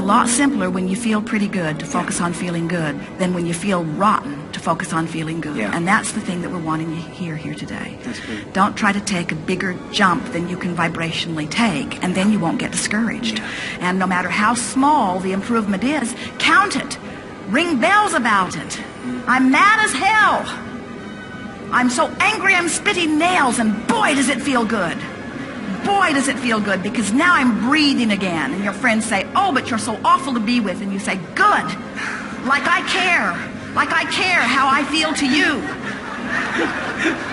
a lot simpler when you feel pretty good to focus on feeling good than when you feel rotten to focus on feeling good. Yeah. And that's the thing that we're wanting to hear here today. That's good. Don't try to take a bigger jump than you can vibrationally take, and then you won't get discouraged. Yeah. And no matter how small the improvement is, count it. Ring bells about it. I'm mad as hell. I'm so angry I'm spitting nails, and boy does it feel good. Boy does it feel good, because now I'm breathing again. And your friends say, oh, but you're so awful to be with. And you say, good. Like I care. Like I care how I feel to you.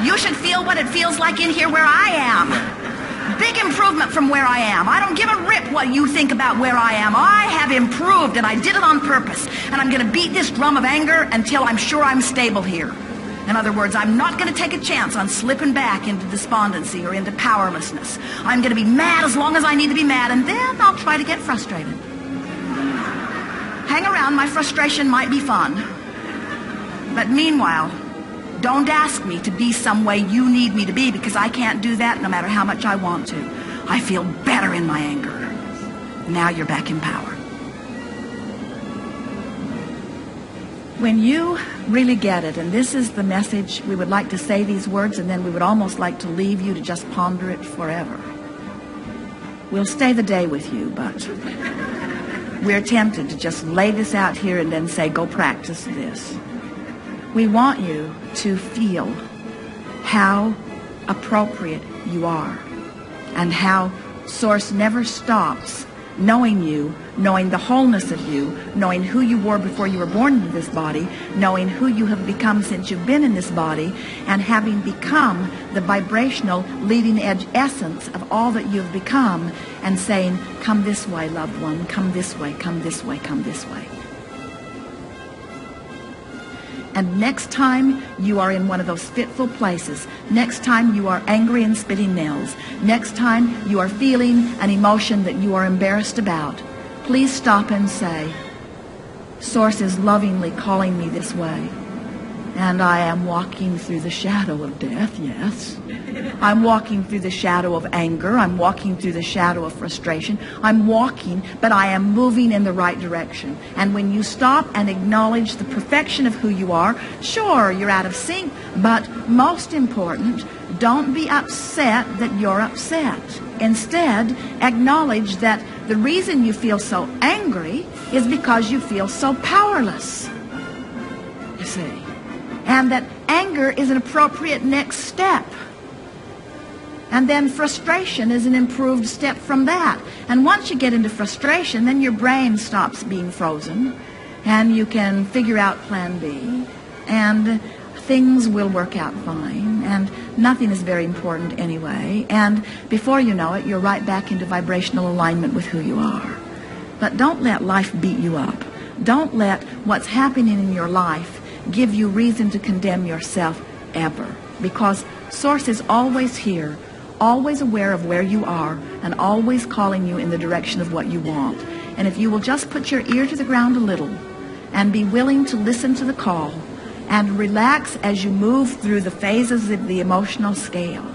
You should feel what it feels like in here where I am. Big improvement from where I am. I don't give a rip what you think about where I am. I have improved, and I did it on purpose. And I'm going to beat this drum of anger until I'm sure I'm stable here. In other words, I'm not going to take a chance on slipping back into despondency or into powerlessness. I'm going to be mad as long as I need to be mad, and then I'll try to get frustrated. Hang around, my frustration might be fun. But meanwhile, don't ask me to be some way you need me to be, because I can't do that no matter how much I want to. I feel better in my anger. Now you're back in power. When you really get it, and this is the message, we would like to say these words, and then we would almost like to leave you to just ponder it forever. We'll stay the day with you, but we're tempted to just lay this out here and then say, go practice this. We want you to feel how appropriate you are, and how Source never stops knowing you, knowing the wholeness of you, knowing who you were before you were born into this body, knowing who you have become since you've been in this body, and having become the vibrational leading edge essence of all that you've become, and saying, come this way, loved one, come this way, come this way, come this way. And next time you are in one of those fitful places, next time you are angry and spitting nails, next time you are feeling an emotion that you are embarrassed about, please stop and say, Source is lovingly calling me this way, and I am walking through the shadow of death, yes. I'm walking through the shadow of anger. I'm walking through the shadow of frustration. I'm walking, but I am moving in the right direction. And when you stop and acknowledge the perfection of who you are, sure, you're out of sync, but most important, don't be upset that you're upset. Instead, acknowledge that the reason you feel so angry is because you feel so powerless, you see. And that anger is an appropriate next step. And then frustration is an improved step from that. And once you get into frustration, then your brain stops being frozen, and you can figure out plan B, and things will work out fine, and nothing is very important anyway. And before you know it, you're right back into vibrational alignment with who you are. But don't let life beat you up. Don't let what's happening in your life give you reason to condemn yourself ever. Because Source is always here, always aware of where you are, and always calling you in the direction of what you want. And if you will just put your ear to the ground a little and be willing to listen to the call and relax as you move through the phases of the emotional scale,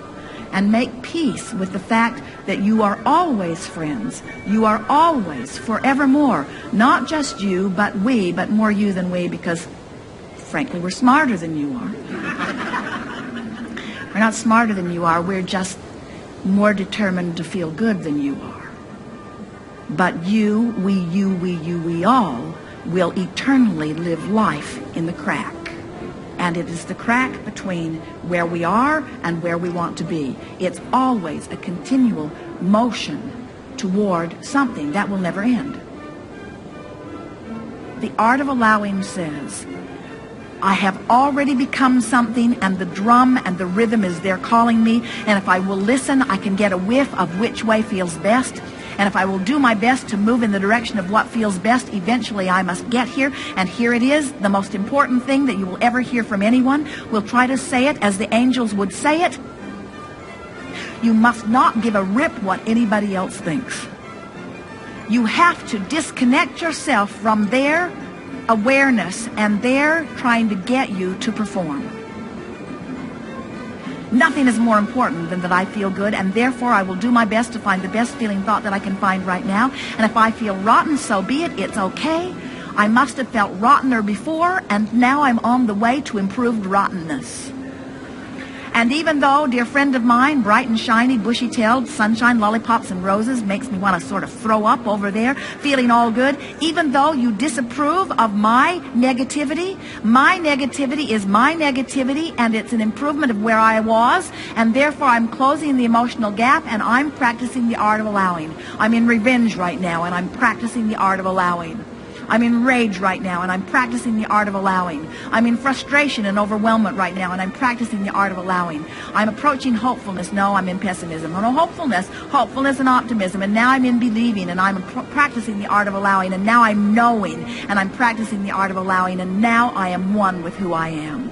and make peace with the fact that you are always friends, you are always forevermore, not just you, but we, but more you than we, because frankly we're smarter than you are. We're not smarter than you are, we're just more determined to feel good than you are. But you, we all will eternally live life in the crack. And it is the crack between where we are and where we want to be. It's always a continual motion toward something that will never end. The Art of Allowing says, I have already become something, and the drum and the rhythm is there calling me, and if I will listen, I can get a whiff of which way feels best, and if I will do my best to move in the direction of what feels best, eventually I must get here, and here it is, the most important thing that you will ever hear from anyone. We'll try to say it as the angels would say it. You must not give a rip what anybody else thinks. You have to disconnect yourself from their awareness, and they're trying to get you to perform. Nothing is more important than that I feel good, and therefore I will do my best to find the best feeling thought that I can find right now. And if I feel rotten, so be it. It's okay. I must have felt rottener before, and now I'm on the way to improved rottenness. And even though, dear friend of mine, bright and shiny, bushy-tailed, sunshine, lollipops, and roses makes me want to sort of throw up over there, feeling all good, even though you disapprove of my negativity is my negativity, and it's an improvement of where I was, and therefore I'm closing the emotional gap, and I'm practicing the art of allowing. I'm in revenge right now, and I'm practicing the art of allowing. I'm in rage right now, and I'm practicing the art of allowing. I'm in frustration and overwhelmment right now, and I'm practicing the art of allowing. I'm approaching hopefulness. No, I'm in pessimism. No, hopefulness and optimism. And now I'm in believing, and I'm practicing the art of allowing. And now I'm knowing, and I'm practicing the art of allowing. And now I am one with who I am.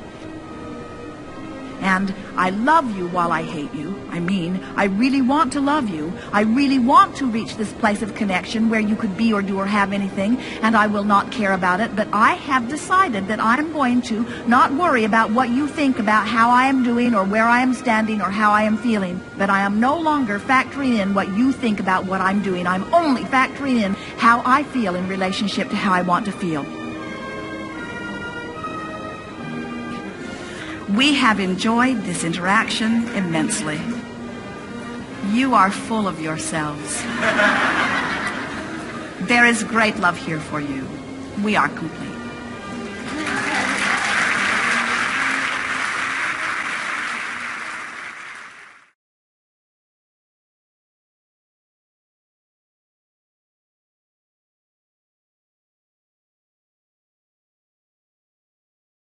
And I love you while I hate you. I really want to love you. I really want to reach this place of connection where you could be or do or have anything, and I will not care about it. But I have decided that I'm going to not worry about what you think about how I am doing or where I am standing or how I am feeling. But I am no longer factoring in what you think about what I'm doing. I'm only factoring in how I feel in relationship to how I want to feel. We have enjoyed this interaction immensely. You are full of yourselves. There is great love here for you. We are complete.